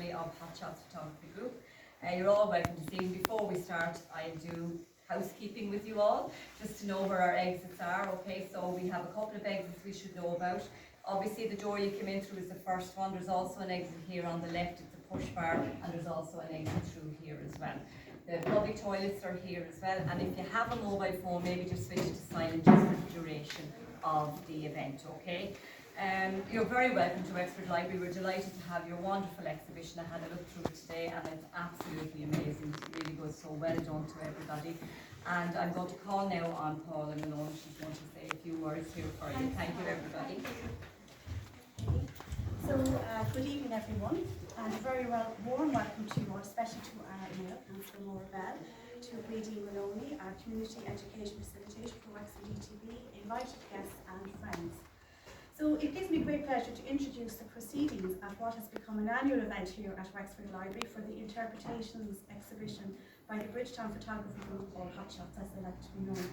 family of Hot Shots Photography Group. You're all welcome to see. Before we start, I do housekeeping with you all, just to know where our exits are. Okay, so we have a couple of exits we should know about. Obviously the door you came in through is the first one. There's also an exit here on the left, it's a push bar, and there's also an exit through here as well. The public toilets are here as well, and if you have a mobile phone, maybe just switch to silent just for the duration of the event, okay? You're very welcome to Wexford Library. We're delighted to have your wonderful exhibition. I had a look through it today and it's absolutely amazing. It's really good, so well done to everybody. And I'm going to call now on Paula Malone. She's going to say a few words here for you. Thank you, everybody. So, good evening, everyone, and a very warm welcome to you all, especially to our Mayor, Councillor Maura Bell, to Bridie Maloney, our Community Education Facilitator for Wexford ETB, invited guests and friends. So it gives me great pleasure to introduce the proceedings at what has become an annual event here at Wexford Library for the Interpretations exhibition by the Bridgetown Photography Group, or Hot Shots as they like to be known.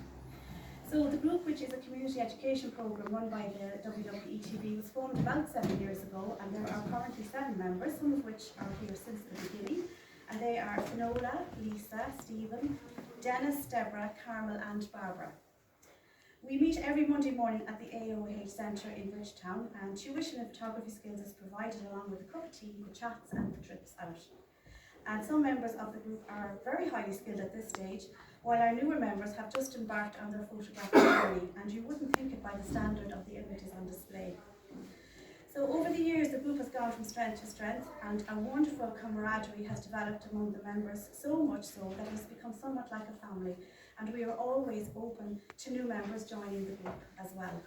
So the group, which is a community education programme run by the WWETB, was formed about 7 years ago, and there are currently 7 members, some of which are here since the beginning. And they are Finola, Lisa, Stephen, Dennis, Deborah, Carmel and Barbara. We meet every Monday morning at the AOH Centre in Bridgetown, and tuition in photography skills is provided along with a cup of tea, the chats and the trips out. And some members of the group are very highly skilled at this stage, while our newer members have just embarked on their photographic journey, and you wouldn't think it by the standard of the images on display. So over the years, the group has gone from strength to strength, and a wonderful camaraderie has developed among the members, so much so that it has become somewhat like a family, and we are always open to new members joining the group as well.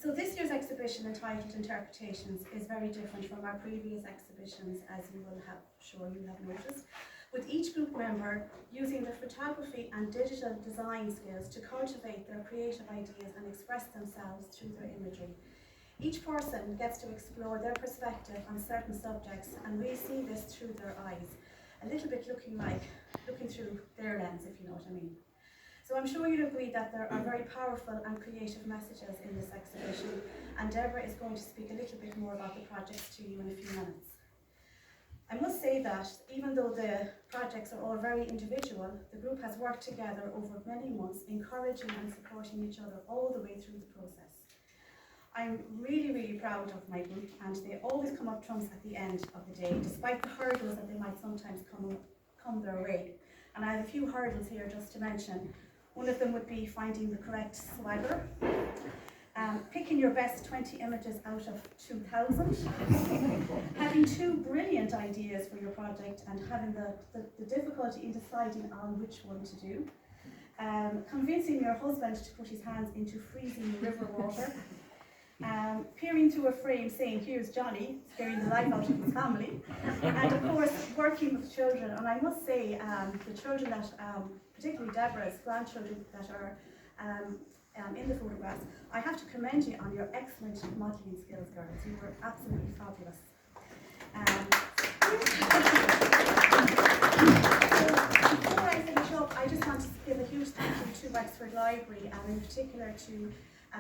So this year's exhibition, entitled Interpretations, is very different from our previous exhibitions, as you will have, sure you have noticed, with each group member using their photography and digital design skills to cultivate their creative ideas and express themselves through their imagery. Each person gets to explore their perspective on certain subjects, and we see this through their eyes, a little bit looking through their lens, if you know what I mean. So I'm sure you'll agree that there are very powerful and creative messages in this exhibition, and Deborah is going to speak a little bit more about the projects to you in a few minutes. I must say that even though the projects are all very individual, the group has worked together over many months, encouraging and supporting each other all the way through the process. I'm really, really proud of my group, and they always come up trumps at the end of the day, despite the hurdles that they might sometimes come their way. And I have a few hurdles here just to mention. One of them would be finding the correct swagger, picking your best 20 images out of 2,000, having 2 brilliant ideas for your project and having the difficulty in deciding on which one to do, convincing your husband to put his hands into freezing river water, peering through a frame saying, "Here's Johnny," scaring the life out of his family, and of course working with children. And I must say, the children that, particularly Deborah's grandchildren that are in the photographs, I have to commend you on your excellent modelling skills, girls. You were absolutely fabulous. So before I finish up, I just want to give a huge thank you to Wexford Library, and in particular to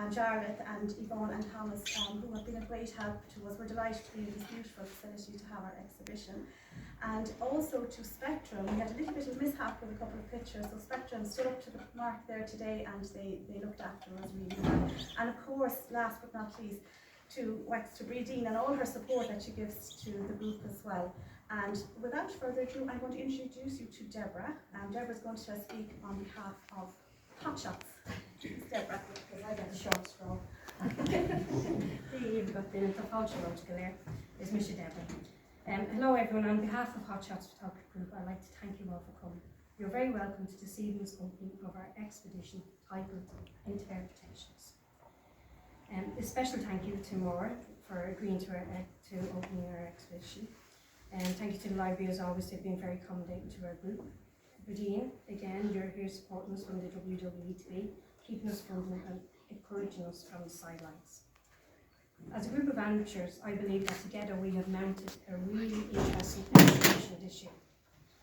Jarlath and Yvonne and Thomas, who have been a great help to us. We're delighted to be in this beautiful facility to have our exhibition. And also to Spectrum. We had a little bit of mishap with a couple of pictures, so Spectrum stood up to the mark there today, and they looked after us really well. And of course, last but not least, to Bridie and all her support that she gives to the group as well. And without further ado, I'm going to introduce you to Deborah. Deborah's going to speak on behalf of Hot Shots. Deborah, because I got a short straw. You've got the culture there. It's Mr. Deborah. Hello everyone, on behalf of Hot Shots Photography Group, I'd like to thank you all for coming. You're very welcome to this evening's opening of our expedition titled Interpretations. A special thank you to Maura for agreeing to opening our exhibition. And thank you to the library as always, they've been very accommodating to our group. Bridie, again, you're here supporting us from the WWETB, keeping us funded and encouraging us from the sidelines. As a group of amateurs, I believe that together we have mounted a really interesting exhibition this year.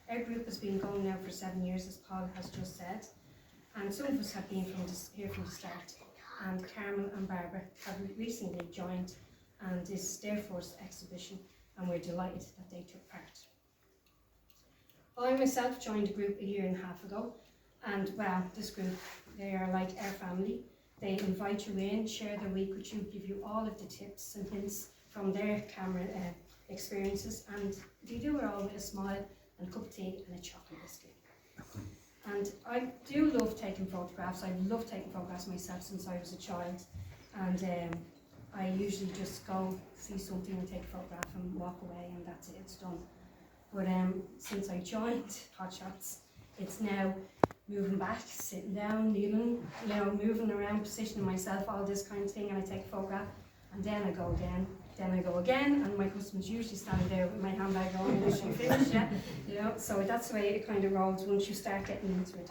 Our group has been going now for 7 years, as Paul has just said, and some of us have been here from the start, and Carmel and Barbara have recently joined, and this is their first exhibition, and we're delighted that they took part. I myself joined the group a year and a half ago, and well, this group, they are like our family. They invite you in, share their week with you, give you all of the tips and hints from their camera experiences, and they do it all with a smile and a cup of tea and a chocolate biscuit. And I do love taking photographs. I've loved taking photographs myself since I was a child, and I usually just go see something and take a photograph and walk away, and that's it, it's done. But since I joined Hot Shots, it's now moving back, sitting down, kneeling, you know, moving around, positioning myself, all this kind of thing, and I take a photograph, and then I go again, then I go again, and my customers usually standing there with my handbag on, wish you finished yet, you know, so that's the way it kind of rolls once you start getting into it.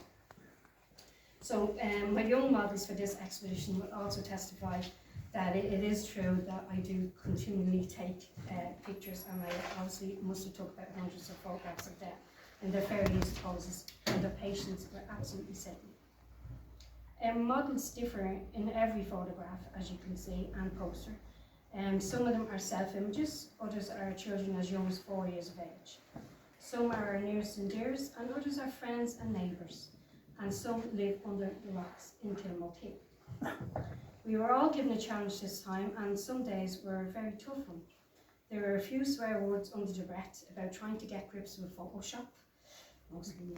So my young models for this expedition will also testify that it is true that I do continually take pictures, and I obviously must have took about hundreds of photographs of them in their various poses, and their patients were absolutely certain. Models differ in every photograph, as you can see, and poster. Some of them are self-images, others are children as young as 4 years of age. Some are our nearest and dearest, and others are friends and neighbours, and some live under the rocks in Kilmaltee. We were all given a challenge this time, and some days were a very tough one. There were a few swear words under the breath about trying to get grips with Photoshop, mostly me,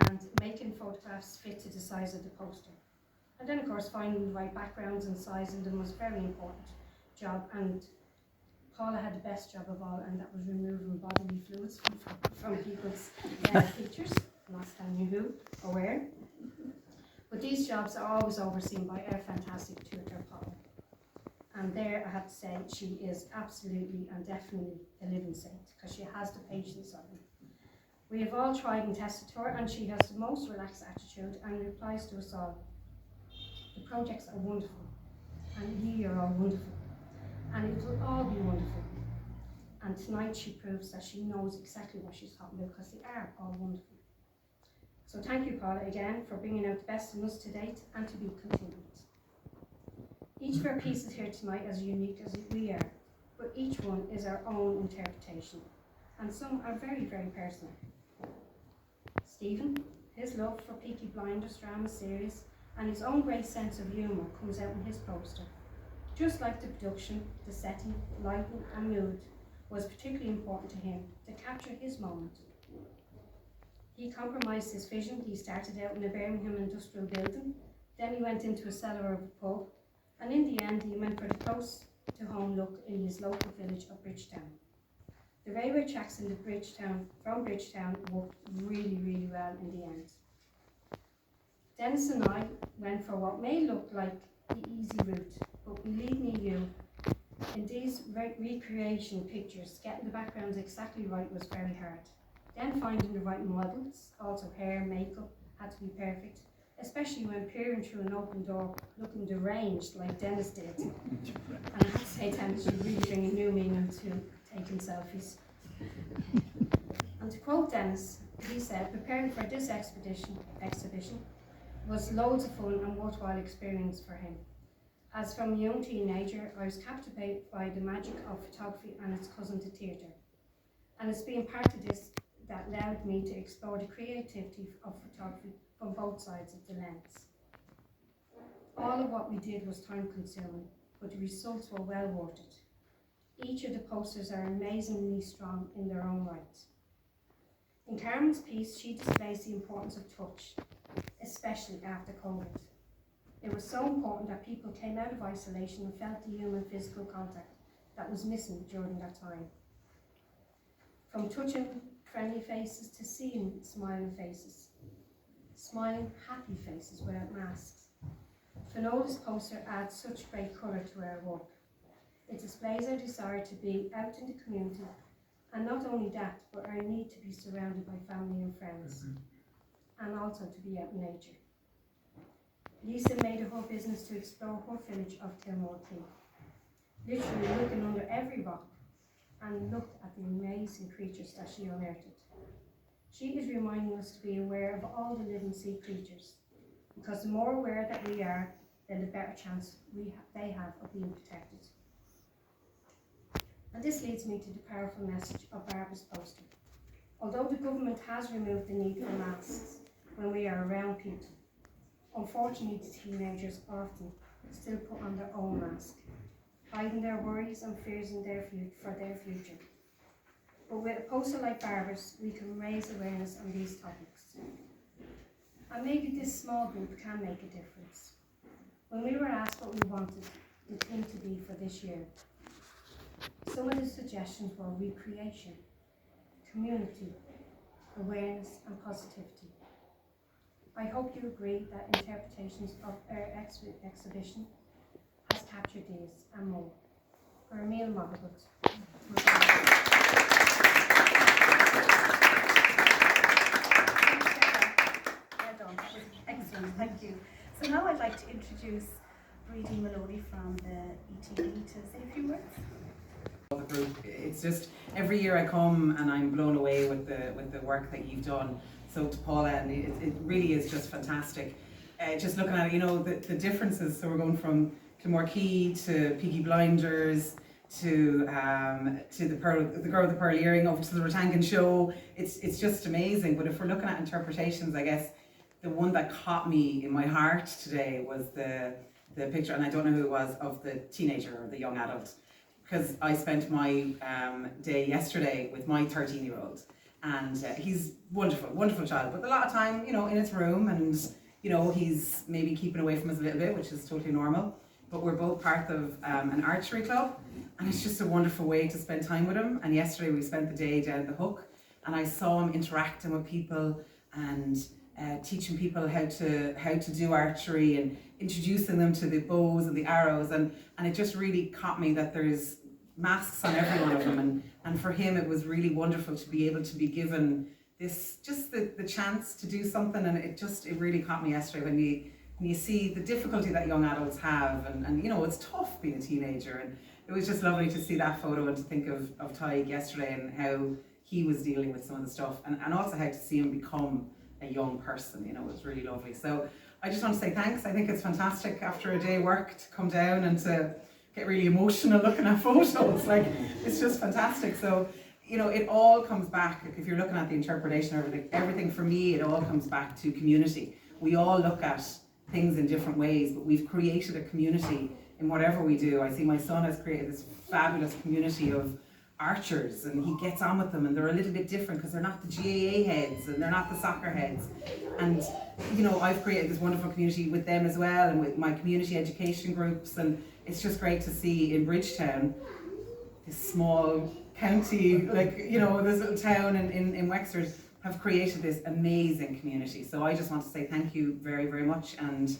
and making photographs fit to the size of the poster. And then of course finding the right backgrounds and sizing them was a very important job, and Paula had the best job of all, and that was removing bodily fluids from people's pictures, not telling you who or where. But these jobs are always overseen by our fantastic tutor, Paula. And there, I have to say, she is absolutely and definitely a living saint, because she has the patience of them. We have all tried and tested her, and she has the most relaxed attitude and replies to us all. The projects are wonderful, and ye are all wonderful, and it will all be wonderful. And tonight she proves that she knows exactly what she's talking about, because they are all wonderful. So thank you, Paula, again, for bringing out the best in us to date, and to be continued. Each of our pieces here tonight is as unique as we are, but each one is our own interpretation, and some are very, very personal. Stephen, his love for Peaky Blinders drama series and his own great sense of humour comes out in his poster. Just like the production, the setting, lighting and mood was particularly important to him to capture his moment. He compromised his vision. He started out in a Birmingham industrial building, then he went into a cellar of a pub, and in the end he went for the close-to-home look in his local village of Bridgetown. The railway tracks from Bridgetown worked really, really well in the end. Dennis and I went for what may look like the easy route, but believe me you, in these recreation pictures, getting the backgrounds exactly right was very hard. Then finding the right models, also hair, makeup, had to be perfect, especially when peering through an open door, looking deranged like Dennis did. And I have to say, Dennis, you really bring a new meaning to taking selfies. And to quote Dennis, he said, preparing for this exhibition was loads of fun and worthwhile experience for him. As from a young teenager, I was captivated by the magic of photography and its cousin, the theatre. And it's being part of this that allowed me to explore the creativity of photography from both sides of the lens. All of what we did was time consuming, but the results were well worth it. Each of the posters are amazingly strong in their own right. In Carmen's piece, she displays the importance of touch, especially after COVID. It was so important that people came out of isolation and felt the human physical contact that was missing during that time. From touching friendly faces to seeing smiling faces, smiling happy faces without masks. Finola's poster adds such great colour to our work. It displays our desire to be out in the community, and not only that, but our need to be surrounded by family and friends, and also to be out in nature. Lisa made it her business to explore her village of Kilmaltee, literally looking under every rock and looked at the amazing creatures that she unearthed. She is reminding us to be aware of all the living sea creatures, because the more aware that we are, then the better chance they have of being protected. And this leads me to the powerful message of Barbara's poster. Although the government has removed the need for masks when we are around people, unfortunately the teenagers often still put on their own mask, hiding their worries and fears for their future. But with a poster like Barbara's, we can raise awareness on these topics. And maybe this small group can make a difference. When we were asked what we wanted the theme to be for this year, some of the suggestions were recreation, community, awareness and positivity. I hope you agree that interpretations of our exhibition has captured these and more. For Emil Moggabut. Well done, that was excellent, thank you. So now I'd like to introduce Bríd Maloney from the ETB to say a few words. The group. It's just every year I come and I'm blown away with the work that you've done. So to Paula, and it really is just fantastic. Just looking at it, you know, the differences. So we're going from Marquee to Peaky Blinders to the girl with the pearl earring, over to the Rotangan Show. It's just amazing. But if we're looking at interpretations, I guess the one that caught me in my heart today was the picture, and I don't know who it was, of the teenager or the young adult. Because I spent my day yesterday with my 13-year-old, and he's wonderful, wonderful child, but a lot of time, you know, in his room, and you know, he's maybe keeping away from us a little bit, which is totally normal. But we're both part of an archery club, and it's just a wonderful way to spend time with him. And yesterday we spent the day down at the Hook, and I saw him interacting with people and teaching people how to do archery and introducing them to the bows and the arrows, and it just really caught me that there's masks on every one of them, and for him it was really wonderful to be able to be given this, just the chance to do something. And it really caught me yesterday when you see the difficulty that young adults have, and you know, it's tough being a teenager, and it was just lovely to see that photo and to think of Tyg yesterday and how he was dealing with some of the stuff, and also how to see him become a young person. You know, it was really lovely. So I just want to say thanks. I think it's fantastic after a day work to come down and to get really emotional looking at photos. Like, it's just fantastic. So, you know, it all comes back, if you're looking at the interpretation of everything for me, it all comes back to community. We all look at things in different ways, but we've created a community in whatever we do. I see my son has created this fabulous community of archers, and he gets on with them, and they're a little bit different because they're not the GAA heads and they're not the soccer heads. And you know, I've created this wonderful community with them as well, and with my community education groups, and it's just great to see in Bridgetown, this small county, like, you know, this little town in Wexford, have created this amazing community. So I just want to say thank you very, very much. And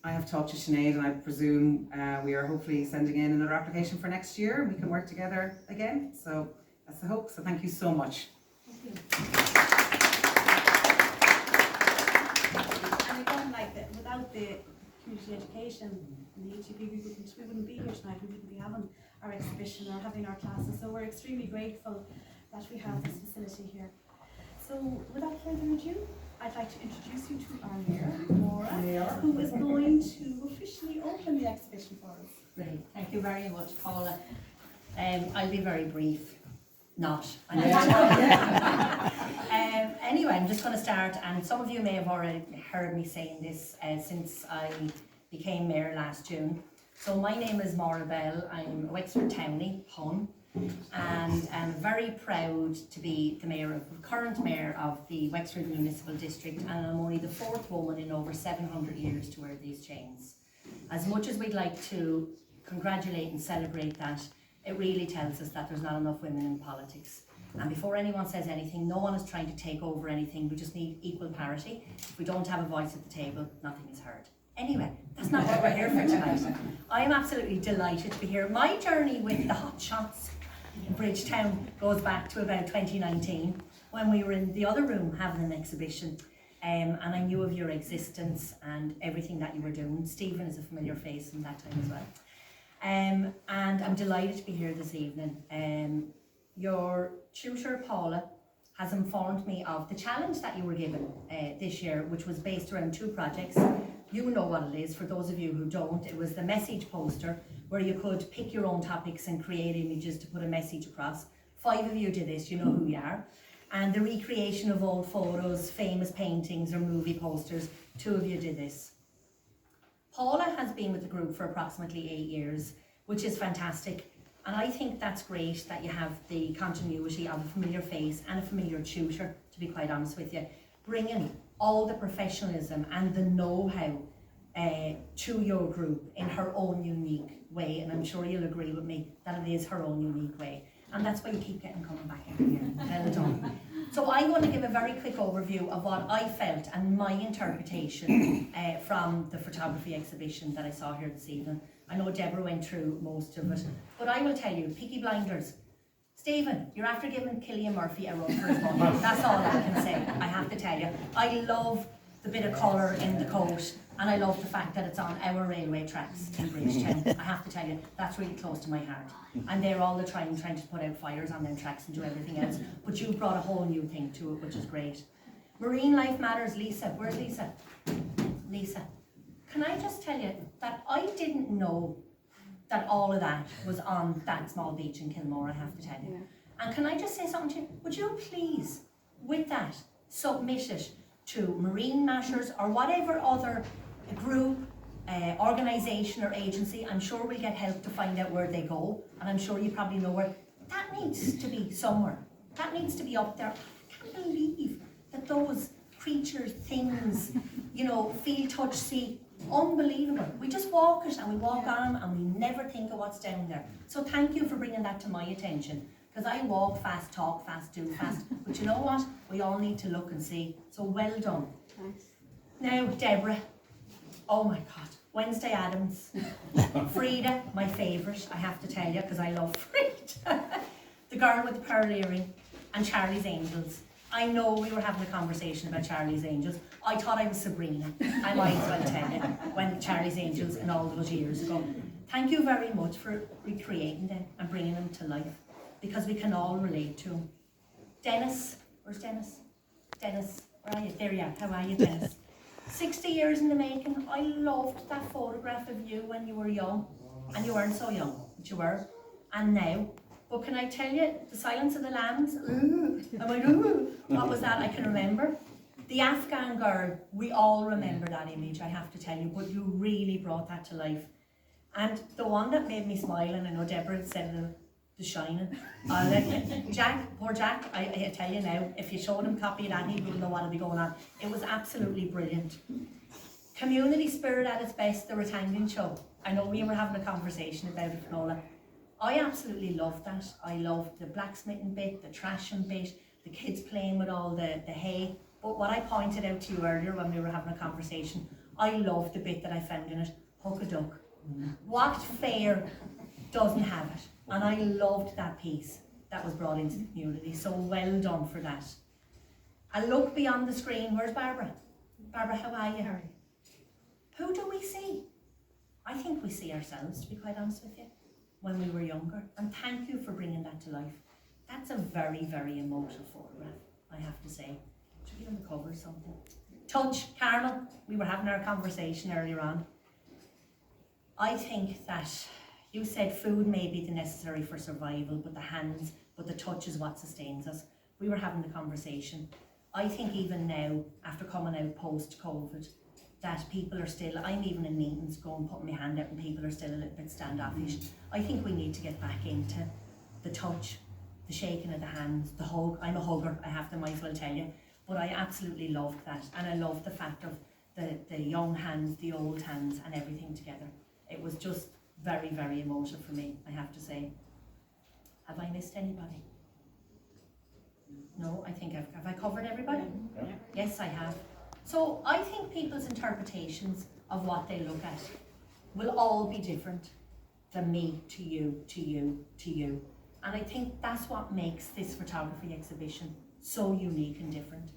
I have talked to Sinead, and I presume we are hopefully sending in another application for next year, and we can work together again. So that's the hope. So thank you so much. And again, like without the community education and the ETB, we wouldn't be here tonight. We wouldn't be having our exhibition or having our classes. So we're extremely grateful that we have this facility here. So without further ado, I'd like to introduce you to our mayor, Maura, who is going to officially open the exhibition for us. Great, thank you very much, Paula. I'll be very brief. Not. Anyway, I'm just going to start, and some of you may have already heard me saying this since I became mayor last June. So my name is Maura Bell. I'm a Wexford Townie, Hun, and I'm very proud to be the current mayor of the Wexford Municipal District, and I'm only the 4th woman in over 700 years to wear these chains. As much as we'd like to congratulate and celebrate that, it really tells us that there's not enough women in politics. And before anyone says anything, no one is trying to take over anything. We just need equal parity. If we don't have a voice at the table, nothing is heard. Anyway, that's not what we're here for tonight. I'm absolutely delighted to be here. My journey with the Hot Shots in Bridgetown goes back to about 2019, when we were in the other room having an exhibition. And I knew of your existence and everything that you were doing. Stephen is a familiar face from that time as well. And I'm delighted to be here this evening. Your tutor, Paula, has informed me of the challenge that you were given this year, which was based around 2 projects. You know what it is. For those of you who don't, it was the message poster where you could pick your own topics and create images to put a message across. 5 of you did this, you know who you are. And the recreation of old photos, famous paintings or movie posters, 2 of you did this. Paula has been with the group for approximately 8 years, which is fantastic. And I think that's great that you have the continuity of a familiar face and a familiar tutor, to be quite honest with you, bringing all the professionalism and the know-how to your group in her own unique way. And I'm sure you'll agree with me that it is her own unique way. And that's why you keep getting coming back in here. Well done. So I'm going to give a very quick overview of what I felt and my interpretation from the photography exhibition that I saw here this evening. I know Deborah went through most of it, but I will tell you, Peaky Blinders. Stephen, you're after giving Cillian Murphy a run for his money. That's all I can say, I have to tell you. I love the bit of colour in the coat, and I love the fact that it's on our railway tracks in Bridgetown. I have to tell you, that's really close to my heart. And they're all the time trying to put out fires on them tracks and do everything else. But you brought a whole new thing to it, which is great. Marine Life Matters, Lisa. Where's Lisa? Lisa. Can I just tell you that I didn't know that all of that was on that small beach in Kilmore, I have to tell you. Yeah. And can I just say something to you? Would you please, with that, submit it to Marine Matters or whatever other group, organisation or agency. I'm sure we'll get help to find out where they go, and I'm sure you probably know where. That needs to be somewhere. That needs to be up there. I can't believe that those creatures, things, you know, feel, touch, see, unbelievable. We just walk it and we walk on them and we never think of what's down there. So thank you for bringing that to my attention, because I walk fast, talk fast, do fast. But you know what? We all need to look and see. So well done. Thanks. Now, Deborah. Oh my God. Wednesday Addams. Frida, my favourite, I have to tell you, because I love Frida. The girl with the pearl earring, and Charlie's Angels. I know we were having a conversation about Charlie's Angels. I thought I was Sabrina. I might as well tell you, when Charlie's Angels and all those years ago. Thank you very much for recreating them and bringing them to life, because we can all relate to them. Dennis, where's Dennis? Dennis, where are you? There you are. How are you, Dennis? 60 years in the making. I loved that photograph of you when you were young, and you weren't so young, but you were, and now. But can I tell you, the Silence of the Lambs, I'm like, what was that? I can remember. The Afghan girl, we all remember that image, I have to tell you, but you really brought that to life. And the one that made me smile, and I know Deborah said it, The Shining. Jack, poor Jack, I tell you now, if you showed him a copy of that, he wouldn't know what would be going on. It was absolutely brilliant. Community spirit at its best, the Ratangin show. I know we were having a conversation about it, Finola. I absolutely loved that. I loved the blacksmithing bit, the trashing bit, the kids playing with all the hay. But what I pointed out to you earlier when we were having a conversation, I loved the bit that I found in it, Hook a Duck. What fair doesn't have it? And I loved that piece that was brought into the community. So well done for that. A look beyond the screen. Where's Barbara? Barbara, how are you? Who do we see? I think we see ourselves, to be quite honest with you, when we were younger. And thank you for bringing that to life. That's a very, very emotional photograph, I have to say. Should be on the cover or something. Touch, Carmel. We were having our conversation earlier on. I think that you said food may be the necessary for survival, but the hands, but the touch is what sustains us. We were having the conversation. I think even now, after coming out post-COVID, that people are still, I'm even in meetings going, putting my hand out and people are still a little bit standoffish. I think we need to get back into the touch, the shaking of the hands, the hug. I'm a hugger, I have to, might as well tell you. But I absolutely loved that. And I loved the fact of the young hands, the old hands and everything together. It was just very, very emotional for me, I have to say. Have I missed anybody? No, I think have I covered everybody? Yeah. Yes, I have. So I think people's interpretations of what they look at will all be different from me to you, to you, to you. And I think that's what makes this photography exhibition so unique and different.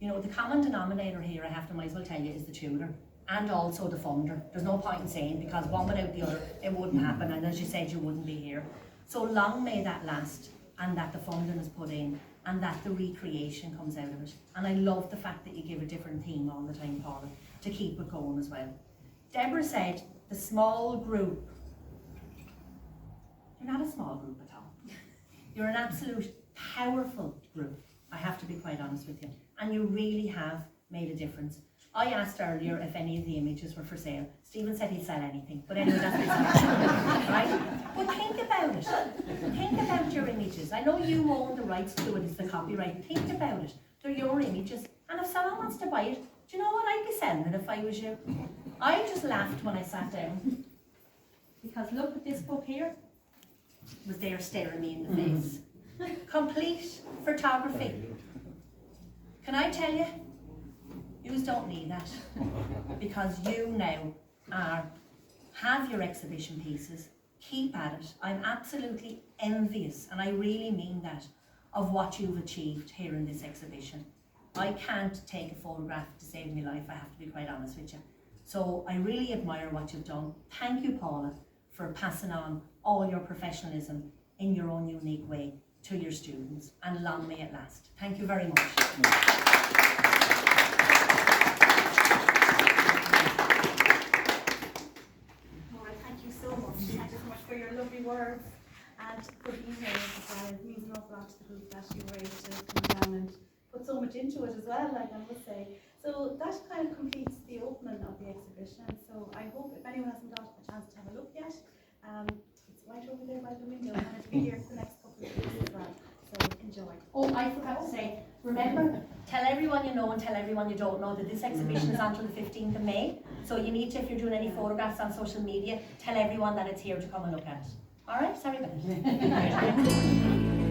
You know, the common denominator here, I have to might as well tell you, is the tutor and also the funder. There's no point in saying, because one without the other, it wouldn't happen, and as you said, you wouldn't be here. So long may that last, and that the funding is put in, and that the recreation comes out of it. And I love the fact that you give a different theme all the time, Paula, to keep it going as well. Deborah said the small group You're not a small group at all. You're an absolute powerful group. I have to be quite honest with you. And you really have made a difference. I asked earlier if any of the images were for sale. Stephen said he'd sell anything, but anyway, that's beside the point, right? But think about it. Think about your images. I know you own the rights to it, it's the copyright. Think about it. They're your images. And if someone wants to buy it, do you know what? I'd be selling it if I was you. I just laughed when I sat down. Because look at this book here. It was there staring me in the face. Complete photography. Can I tell you? You don't need that, because you now have your exhibition pieces. Keep at it. I'm absolutely envious, and I really mean that, of what you've achieved here in this exhibition. I can't take a photograph to save my life, I have to be quite honest with you. So I really admire what you've done. Thank you, Paula, for passing on all your professionalism in your own unique way to your students, and long may it last. Thank you very much. Thank you so much for your lovely words and good emails as well. It means an awful lot to the group that you were able to come down and put so much into it as well, like I must say. So that kind of completes the opening of the exhibition. So I hope if anyone hasn't got a chance to have a look yet, it's right over there by the window and it'll be here for the next couple of weeks as well. So enjoy. Oh, I forgot to say, remember, tell everyone you know and tell everyone you don't know that this exhibition is until the 15th of May. So you need to, if you're doing any photographs on social media, tell everyone that it's here to come and look at it. Alright, sorry about it.